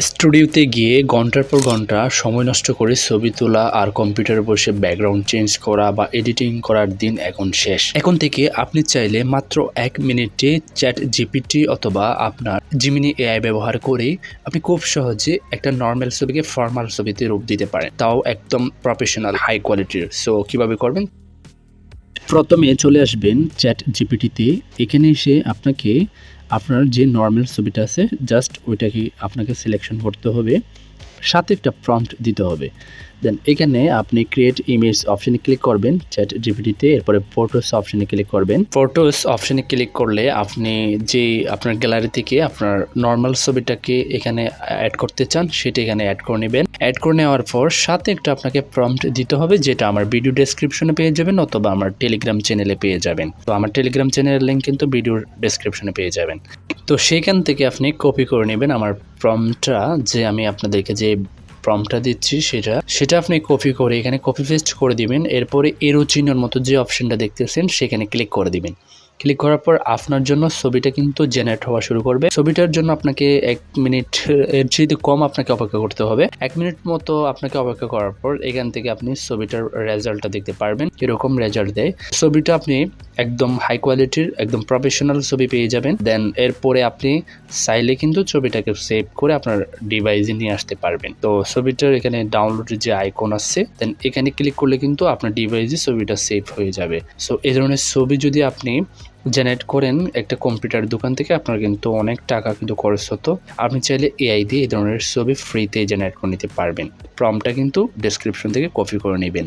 স্টুডিওতে গিয়ে ঘন্টার পর ঘন্টা সময় নষ্ট করে ছবি তোলা আর কম্পিউটারে বসে ব্যাকগ্রাউন্ড চেঞ্জ করা বা এডিটিং করার দিন এখন শেষ। এখন থেকে আপনি চাইলে মাত্র 1 মিনিটে চ্যাট জিপিটি অথবা আপনার জিমিনি এআই ব্যবহার করে আপনি খুব সহজে একটা নর্মাল ছবিকে ফর্মাল ছবিতে রূপ দিতে পারেন, তাও একদম প্রফেশনাল হাই কোয়ালিটির। সো কিভাবে করবেন? প্রথমে চলে আসবেন চ্যাট জিপিটিতে। এখানে এসে আপনাকে আপনার যে নর্মাল ছবিটা আছে জাস্ট ওইটাকে আপনাকে সিলেকশন করতে হবে, সাথে একটা প্রম্পট দিতে হবে। দেন এখানে আপনি ক্রিয়েট ইমেজ অপশানে ক্লিক করবেন চ্যাট জিপিটিতে, এরপরে ফটোস অপশানে ক্লিক করবেন। ফটোস অপশানে ক্লিক করলে আপনি যে আপনার গ্যালারি থেকে আপনার নর্মাল ছবিটাকে এখানে অ্যাড করতে চান সেটা এখানে অ্যাড করে নেবেন। অ্যাড করে নেওয়ার পর সাথে একটা আপনাকে প্রম্পট দিতে হবে, যেটা আমার ভিডিও ডেসক্রিপশনে পেয়ে যাবেন অথবা আমার টেলিগ্রাম চ্যানেলে পেয়ে যাবেন। তো আমার টেলিগ্রাম চ্যানেলের লিঙ্ক কিন্তু ভিডিওর ডেসক্রিপশনে পেয়ে যাবেন। তো সেখান থেকে আপনি কপি করে নেবেন আমার প্রম্পটটা, যে আমি আপনাদেরকে যে প্রম্পটটা দিচ্ছি সেটা আপনি কপি করে এখানে কপি পেস্ট করে দিবেন। এরপরে এরো চিহ্নের মতো যে অপশনটা দেখতেছেন সেখানে ক্লিক করে দিবেন। ক্লিক করার পর আপনার জন্য ছবিটা কিন্তু জেনারেট হওয়া শুরু করবে। ছবিটার জন্য আপনাকে 1 মিনিট এর চেয়ে কম আপনাকে অপেক্ষা করতে হবে। 1 মিনিট মতো আপনাকে অপেক্ষা করার পর এখান থেকে আপনি ছবিটার রেজাল্টটা দেখতে পারবেন, এরকম রেজাল্ট দেয়। ছবিটা আপনি একদম হাই কোয়ালিটির একদম প্রফেশনাল ছবি পেয়ে যাবেন। দেন এরপরে আপনি চাইলে কিন্তু ছবিটাকে সেভ করে আপনার ডিভাইসে নিয়ে আসতে পারবেন। তো ছবিটার এখানে ডাউনলোডের যে আইকন আছে, দেন এখানে ক্লিক করলে কিন্তু আপনার ডিভাইসে ছবিটা সেভ হয়ে যাবে। সো এই ধরনের ছবি যদি আপনি জেনারেট করেন একটা কম্পিউটার দোকান থেকে, আপনার কিন্তু অনেক টাকা কিন্তু খরচ হতো। আপনি চাইলে এআই দিয়ে এই ধরনের ছবি ফ্রিতে জেনারেট করে নিতে পারবেন। প্রম্পটটা কিন্তু ডেসক্রিপশন থেকে কপি করে নেবেন।